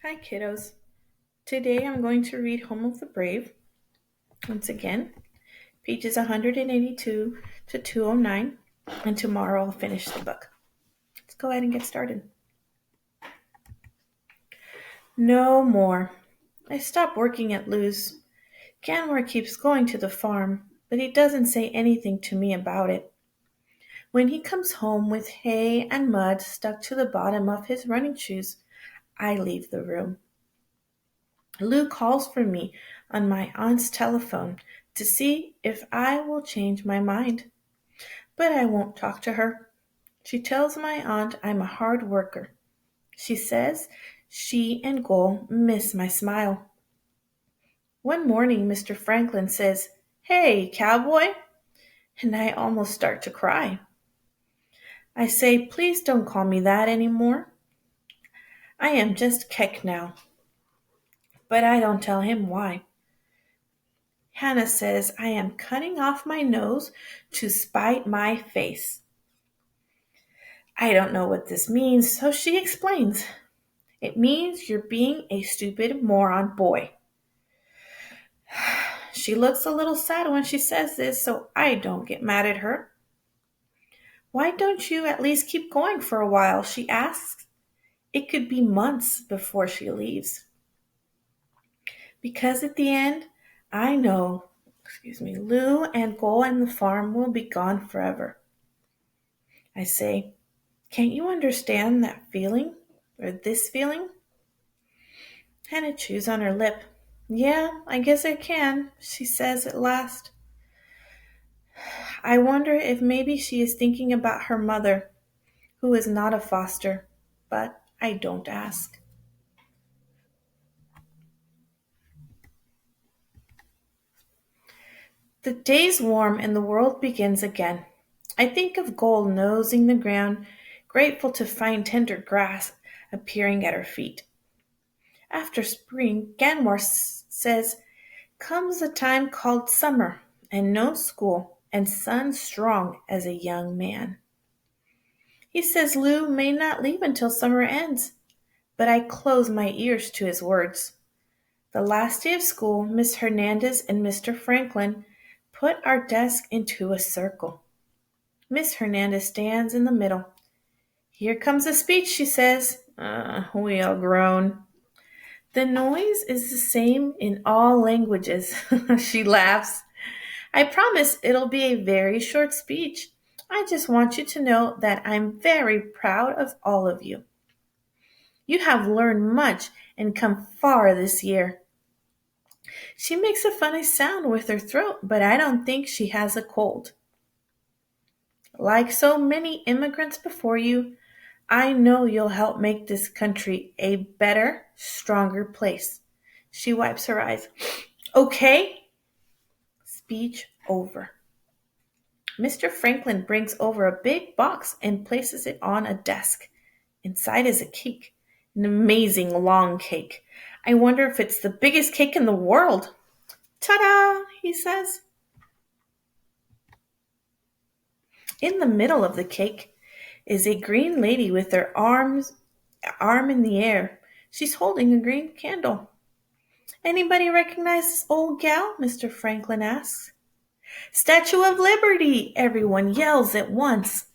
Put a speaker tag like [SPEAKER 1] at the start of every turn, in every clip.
[SPEAKER 1] Hi, kiddos. Today I'm going to read Home of the Brave. Once again, pages 182 to 209, and tomorrow I'll finish the book. Let's go ahead and get started. No more. I stopped working at Lou's. Canmore keeps going to the farm, but he doesn't say anything to me about it. When he comes home with hay and mud stuck to the bottom of his running shoes, I leave the room. Lou calls for me on my aunt's telephone to see if I will change my mind. But I won't talk to her. She tells my aunt I'm a hard worker. She says she and Goal miss my smile. One morning, Mr. Franklin says, "Hey, cowboy," and I almost start to cry. I say, "Please don't call me that anymore. I am just Keck now." But I don't tell him why. Hannah says I am cutting off my nose to spite my face. I don't know what this means, so she explains. It means you're being a stupid moron boy. She looks a little sad when she says this, so I don't get mad at her. Why don't you at least keep going for a while? She asks. It could be months before she leaves. Because at the end, I know, Lou and Goal and the farm will be gone forever. I say, can't you understand that feeling? Or this feeling? Hannah chews on her lip. Yeah, I guess I can, she says at last. I wonder if maybe she is thinking about her mother, who is not a foster, but I don't ask. The day's warm and the world begins again. I think of Gold nosing the ground, grateful to find tender grass appearing at her feet. After spring, Ganmore says, comes a time called summer, and no school, and sun strong as a young man. He says Lou may not leave until summer ends, but I close my ears to his words. The last day of school, Miss Hernandez and Mr. Franklin put our desk into a circle. Miss Hernandez stands in the middle. Here comes a speech, she says. We all groan. The noise is the same in all languages. She laughs. I promise it'll be a very short speech. I just want you to know that I'm very proud of all of you. You have learned much and come far this year. She makes a funny sound with her throat, but I don't think she has a cold. Like so many immigrants before you, I know you'll help make this country a better, stronger place. She wipes her eyes. Okay? Speech over. Mr. Franklin brings over a big box and places it on a desk. Inside is a cake, an amazing long cake. I wonder if it's the biggest cake in the world. Ta-da, he says. In the middle of the cake is a green lady with her arm in the air. She's holding a green candle. Anybody recognize this old gal? Mr. Franklin asks. Statue of Liberty, everyone yells at once.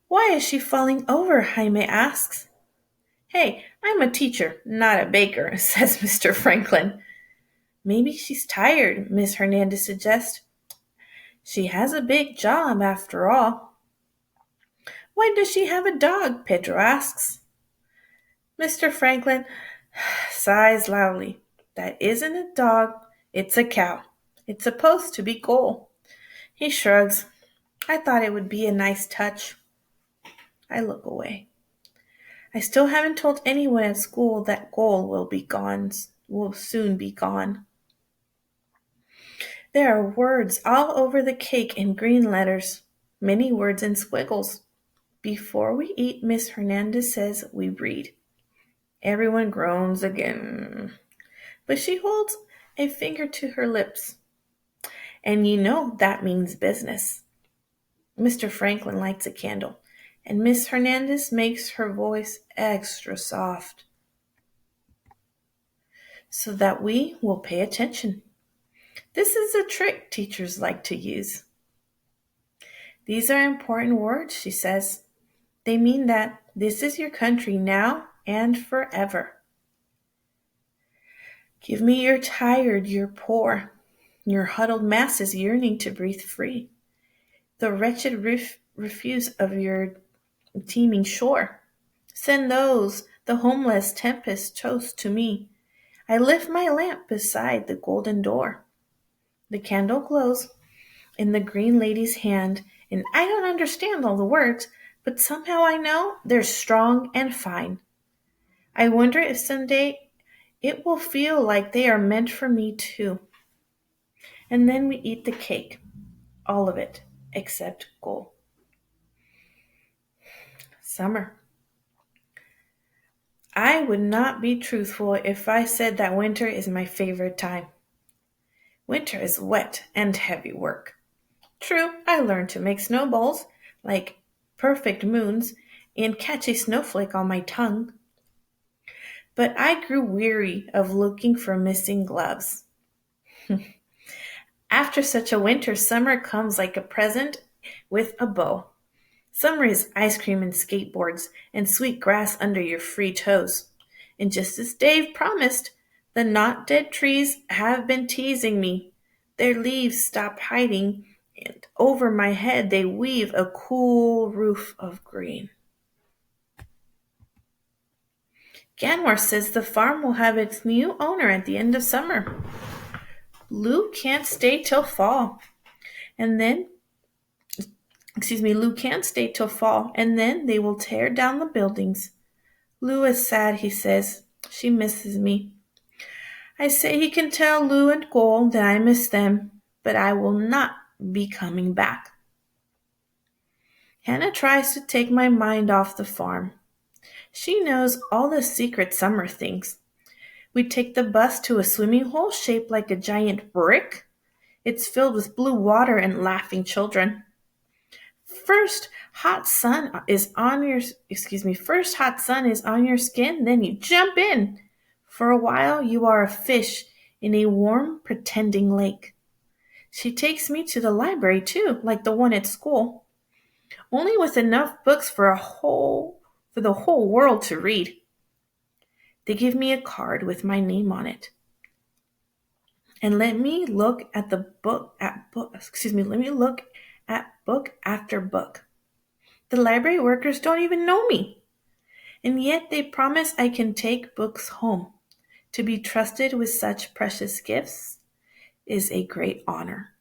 [SPEAKER 1] Why is she falling over? Jaime asks. Hey, I'm a teacher, not a baker, says Mr. Franklin. Maybe she's tired, Miss Hernandez suggests. She has a big job after all. Why does she have a dog? Pedro asks. Mr. Franklin sighs loudly. That isn't a dog, it's a cow. It's supposed to be Goal. He shrugs. I thought it would be a nice touch. I look away. I still haven't told anyone at school that Goal will soon be gone. There are words all over the cake in green letters, many words in squiggles. Before we eat, Miss Hernandez says we read. Everyone groans again, but she holds a finger to her lips. And you know that means business. Mr. Franklin lights a candle, and Miss Hernandez makes her voice extra soft. so that we will pay attention. This is a trick teachers like to use. These are important words, she says. They mean that this is your country now and forever. Give me your tired, your poor, your huddled masses yearning to breathe free, the wretched refuse of your teeming shore. Send those, the homeless tempest toast to me. I lift my lamp beside the golden door. The candle glows in the green lady's hand, and I don't understand all the words, but somehow I know they're strong and fine. I wonder if someday it will feel like they are meant for me too. And then we eat the cake, all of it, except gold. Summer. I would not be truthful if I said that winter is my favorite time. Winter is wet and heavy work. True, I learned to make snowballs, like perfect moons, and catch a snowflake on my tongue. But I grew weary of looking for missing gloves. After such a winter, summer comes like a present with a bow. Summer is ice cream and skateboards and sweet grass under your free toes. And just as Dave promised, the not dead trees have been teasing me. Their leaves stop hiding, and over my head they weave a cool roof of green. Ganwar says the farm will have its new owner at the end of summer. Lou can't stay till fall. And then Lou can't stay till fall, and then they will tear down the buildings. Lou is sad, he says. She misses me. I say he can tell Lou and Cole that I miss them, but I will not be coming back. Hannah tries to take my mind off the farm. She knows all the secret summer things. We take the bus to a swimming hole shaped like a giant brick. It's filled with blue water and laughing children. First hot sun is on your skin, then you jump in. For a while you are a fish in a warm pretending lake. She takes me to the library too, like the one at school, only with enough books for the whole world to read. They give me a card with my name on it. And let me look at book after book. The library workers don't even know me. And yet they promise I can take books home. To be trusted with such precious gifts is a great honor.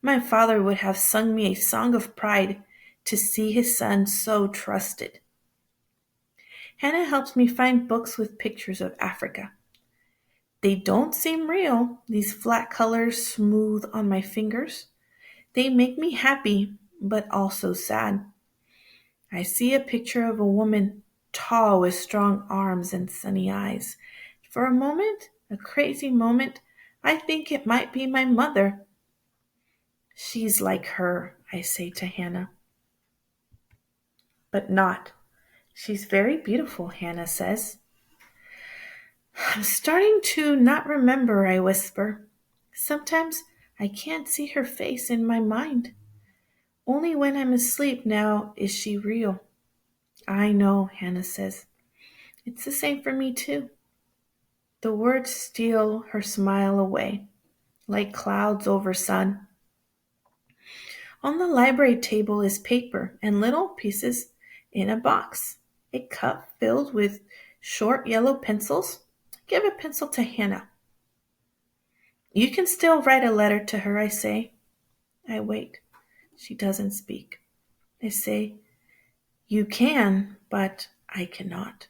[SPEAKER 1] My father would have sung me a song of pride to see his son so trusted. Hannah helps me find books with pictures of Africa. They don't seem real, these flat colors smooth on my fingers. They make me happy, but also sad. I see a picture of a woman, tall with strong arms and sunny eyes. For a moment, a crazy moment, I think it might be my mother. She's like her, I say to Hannah. But not. She's very beautiful, Hannah says. I'm starting to not remember, I whisper. Sometimes I can't see her face in my mind. Only when I'm asleep now is she real. I know, Hannah says. It's the same for me too. The words steal her smile away, like clouds over sun. On the library table is paper and little pieces in a box. A cup filled with short yellow pencils. Give a pencil to Hannah. You can still write a letter to her, I say. I wait. She doesn't speak. I say, you can, but I cannot.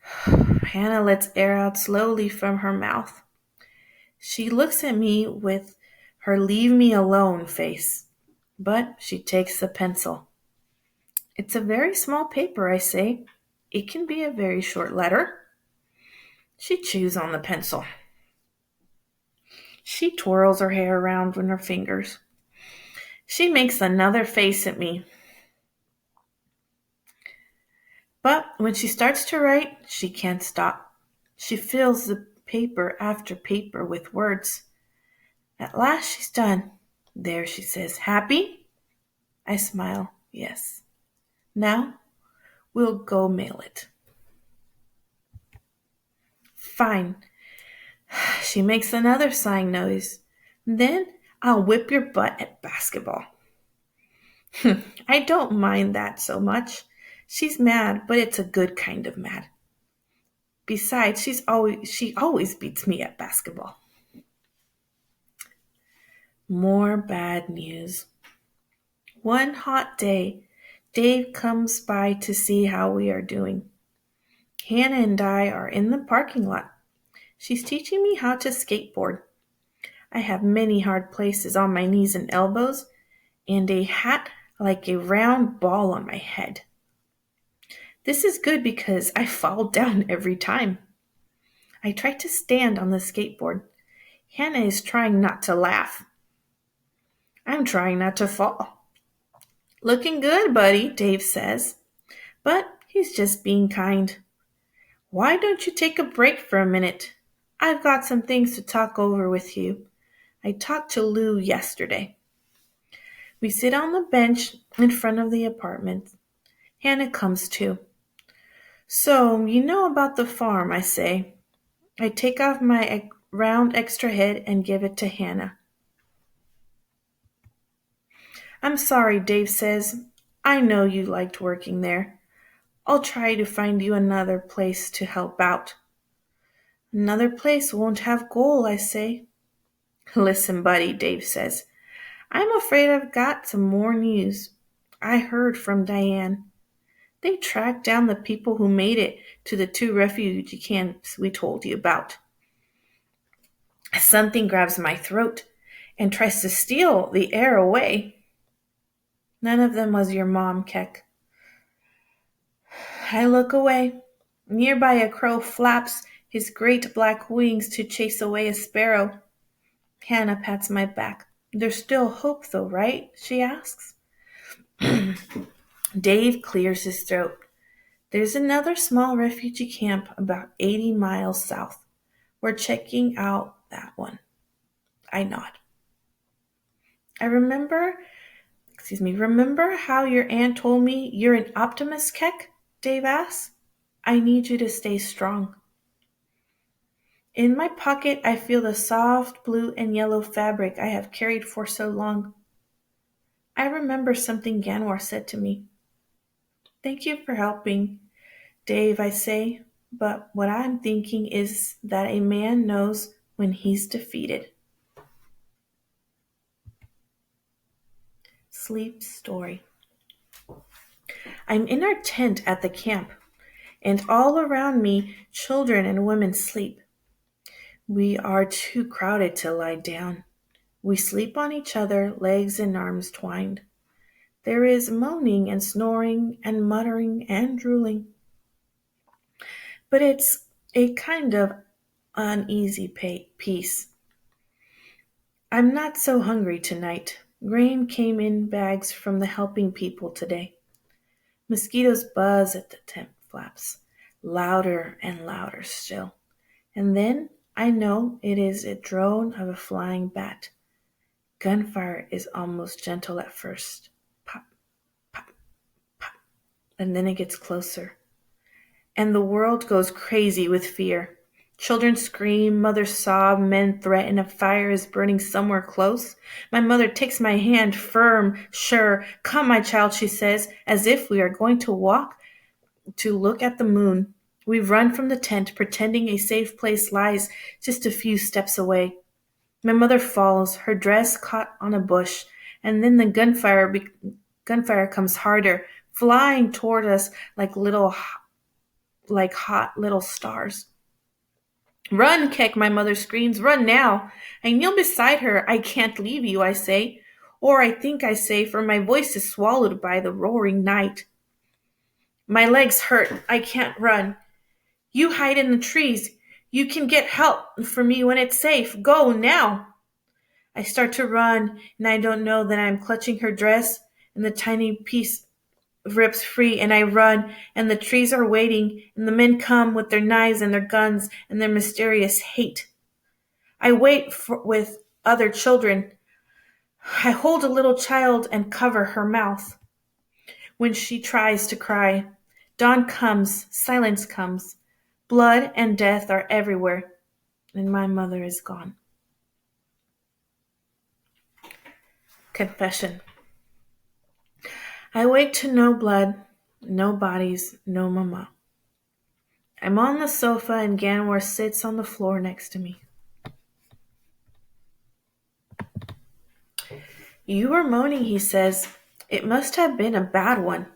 [SPEAKER 1] Hannah lets air out slowly from her mouth. She looks at me with her leave me alone face, but she takes the pencil. It's a very small paper, I say. It can be a very short letter. She chews on the pencil. She twirls her hair around with her fingers. She makes another face at me. But when she starts to write, she can't stop. She fills the paper after paper with words. At last she's done. There, she says, "Happy?" I smile. Yes. Now we'll go mail it. Fine. She makes another sighing noise. Then I'll whip your butt at basketball. I don't mind that so much. She's mad, but it's a good kind of mad. Besides, she always beats me at basketball. More bad news. One hot day, Dave comes by to see how we are doing. Hannah and I are in the parking lot. She's teaching me how to skateboard. I have many hard places on my knees and elbows, and a hat like a round ball on my head. This is good because I fall down every time. I try to stand on the skateboard. Hannah is trying not to laugh. I'm trying not to fall. Looking good, buddy, Dave says. But he's just being kind. Why don't you take a break for a minute? I've got some things to talk over with you. I talked to Lou yesterday. We sit on the bench in front of the apartment. Hannah comes too. So, you know about the farm, I say. I take off my round extra head and give it to Hannah. I'm sorry, Dave says. I know you liked working there. I'll try to find you another place to help out. Another place won't have goal, I say. Listen, buddy, Dave says. I'm afraid I've got some more news. I heard from Diane. They tracked down the people who made it to the 2 refugee camps we told you about. Something grabs my throat and tries to steal the air away. None of them was your mom, Keck. I look away. Nearby a crow flaps his great black wings to chase away a sparrow. Hannah pats my back. There's still hope though, right? She asks. Dave clears his throat. There's another small refugee camp about 80 miles south. We're checking out that one. I nod. Remember how your aunt told me you're an optimist, Keck? Dave asks. I need you to stay strong. In my pocket, I feel the soft blue and yellow fabric I have carried for so long. I remember something Ganwar said to me. Thank you for helping, Dave, I say, but what I'm thinking is that a man knows when he's defeated. Sleep story. I'm in our tent at the camp, and all around me children and women sleep. We are too crowded to lie down. We sleep on each other, legs and arms twined. There is moaning and snoring and muttering and drooling. But it's a kind of uneasy peace. I'm not so hungry tonight. Grain came in bags from the helping people today. Mosquitoes buzz at the tent flaps, louder and louder still. And then I know it is a drone of a flying bat. Gunfire is almost gentle at first. Pop, pop, pop. And then it gets closer. And the world goes crazy with fear. Children scream, mothers sob, men threaten a fire is burning somewhere close. My mother takes my hand, firm, sure. Come, my child, she says, as if we are going to walk to look at the moon. We run from the tent, pretending a safe place lies just a few steps away. My mother falls, her dress caught on a bush, and then the gunfire comes harder, flying toward us like hot little stars. Run, Keck, my mother screams. Run now. I kneel beside her. I can't leave you, I say. Or I think I say, for my voice is swallowed by the roaring night. My legs hurt. I can't run. You hide in the trees. You can get help for me when it's safe. Go now. I start to run, and I don't know that I'm clutching her dress and the tiny piece rips free, and I run, and the trees are waiting, and the men come with their knives and their guns and their mysterious hate. I wait with other children. I hold a little child and cover her mouth when she tries to cry. Dawn comes, silence comes. Blood and death are everywhere, and my mother is gone. Confession. I wake to no blood, no bodies, no mama. I'm on the sofa and Ganwar sits on the floor next to me. You were moaning, he says. It must have been a bad one.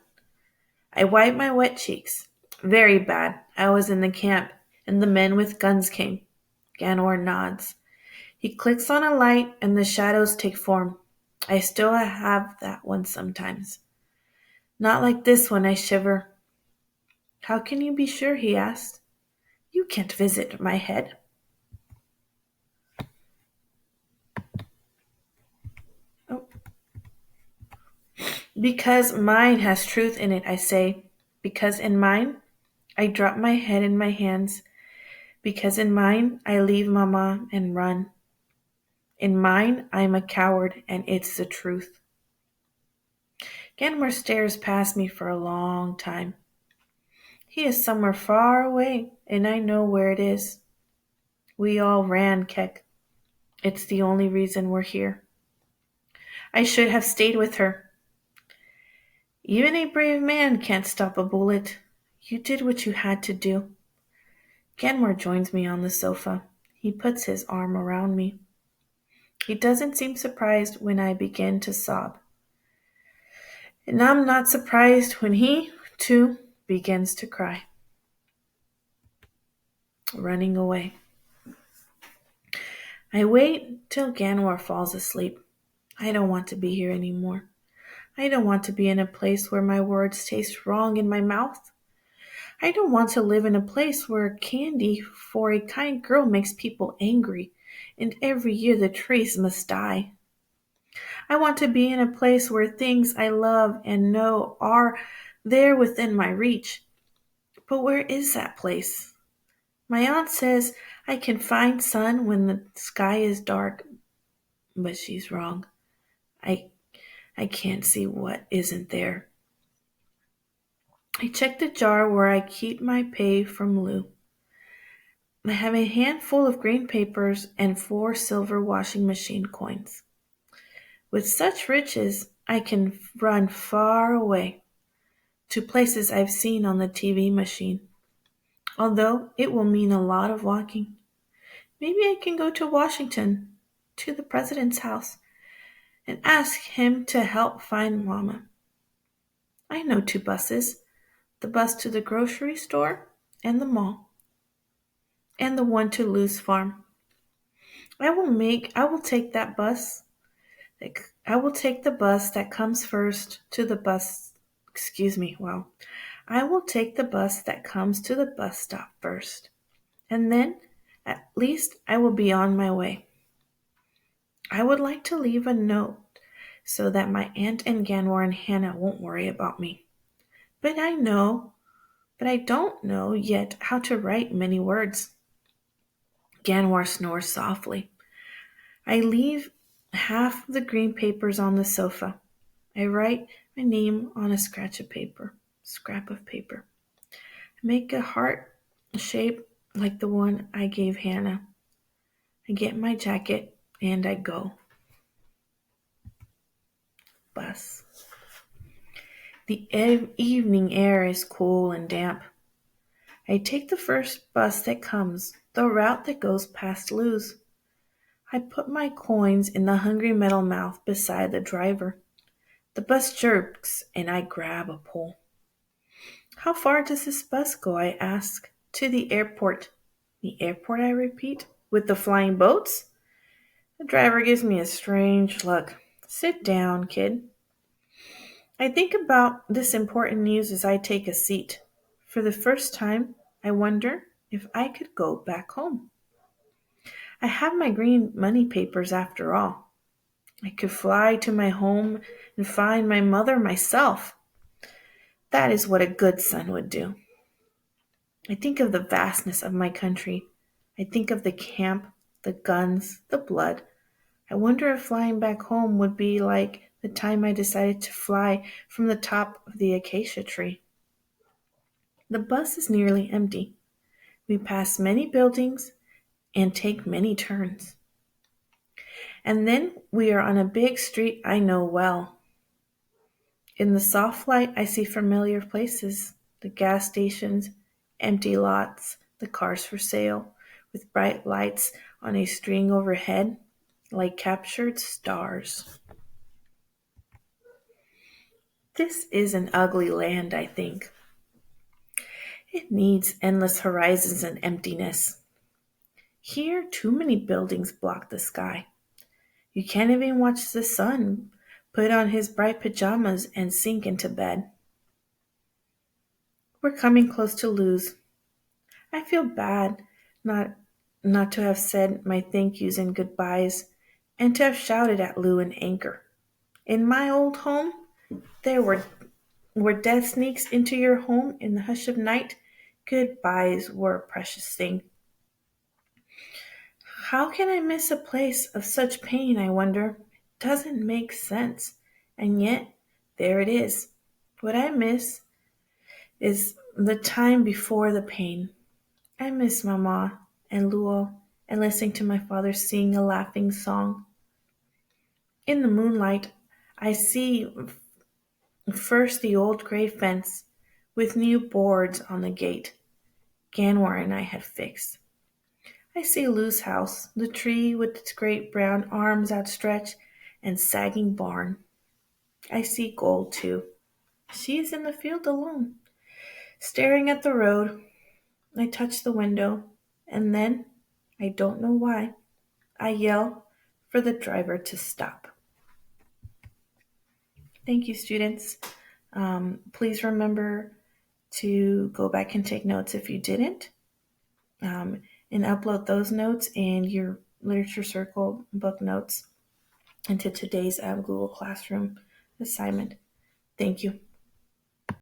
[SPEAKER 1] I wipe my wet cheeks. Very bad. I was in the camp, and the men with guns came. Ganwar nods. He clicks on a light, and the shadows take form. I still have that one sometimes. Not like this one, I shiver. How can you be sure? He asked. You can't visit my head. Oh. Because mine has truth in it, I say. Because in mine, I drop my head in my hands. Because in mine, I leave Mama and run. In mine, I'm a coward, and it's the truth. Ganmore stares past me for a long time. He is somewhere far away, and I know where it is. We all ran, Keck. It's the only reason we're here. I should have stayed with her. Even a brave man can't stop a bullet. You did what you had to do. Ganmore joins me on the sofa. He puts his arm around me. He doesn't seem surprised when I begin to sob. And I'm not surprised when he, too, begins to cry. Running away. I wait till Ganwar falls asleep. I don't want to be here anymore. I don't want to be in a place where my words taste wrong in my mouth. I don't want to live in a place where candy for a kind girl makes people angry, and every year the trees must die. I want to be in a place where things I love and know are there within my reach. But where is that place? My aunt says I can find sun when the sky is dark, but she's wrong. I can't see what isn't there. I check the jar where I keep my pay from Lou. I have a handful of green papers and 4 silver washing machine coins. With such riches, I can run far away to places I've seen on the TV machine. Although it will mean a lot of walking. Maybe I can go to Washington, to the president's house, and ask him to help find Mama. I know 2 buses, the bus to the grocery store and the mall, and the one to Lou's farm. I will take that bus. I will take the bus that comes first to the bus. I will take the bus that comes to the bus stop first, and then at least I will be on my way. I would like to leave a note so that my aunt and Ganwar and Hannah won't worry about me. But I don't know yet how to write many words. Ganwar snores softly. I leave half the green papers on the sofa. I write my name on a scrap of paper. I make a heart shape like the one I gave Hannah. I get my jacket and I go. Bus. The evening air is cool and damp. I take the first bus that comes, the route that goes past Lou's. I put my coins in the hungry metal mouth beside the driver. The bus jerks and I grab a pole. How far does this bus go? I ask. To the airport. The airport, I repeat. With the flying boats? The driver gives me a strange look. Sit down, kid. I think about this important news as I take a seat. For the first time, I wonder if I could go back home. I have my green money papers after all. I could fly to my home and find my mother myself. That is what a good son would do. I think of the vastness of my country. I think of the camp, the guns, the blood. I wonder if flying back home would be like the time I decided to fly from the top of the acacia tree. The bus is nearly empty. We pass many buildings and take many turns. And then we are on a big street I know well. In the soft light, I see familiar places, the gas stations, empty lots, the cars for sale, with bright lights on a string overhead, like captured stars. This is an ugly land, I think. It needs endless horizons and emptiness. Here, too many buildings block the sky. You can't even watch the sun put on his bright pajamas and sink into bed. We're coming close to Luz. I feel bad not not to have said my thank yous and goodbyes, and to have shouted at Lou and Anchor. In my old home, there where death sneaks into your home in the hush of night, goodbyes were a precious thing. How can I miss a place of such pain, I wonder? Doesn't make sense. And yet, there it is. What I miss is the time before the pain. I miss Mama and Luo and listening to my father sing a laughing song. In the moonlight, I see first the old gray fence with new boards on the gate Ganwar and I had fixed. I see Lou's house, the tree with its great brown arms outstretched and sagging barn. I see Gold, too. She is in the field alone, staring at the road. I touch the window, and then, I don't know why, I yell for the driver to stop. Thank you, students. Please remember to go back and take notes if you didn't, um, and upload those notes and your Literature Circle book notes into today's Google Classroom assignment. Thank you.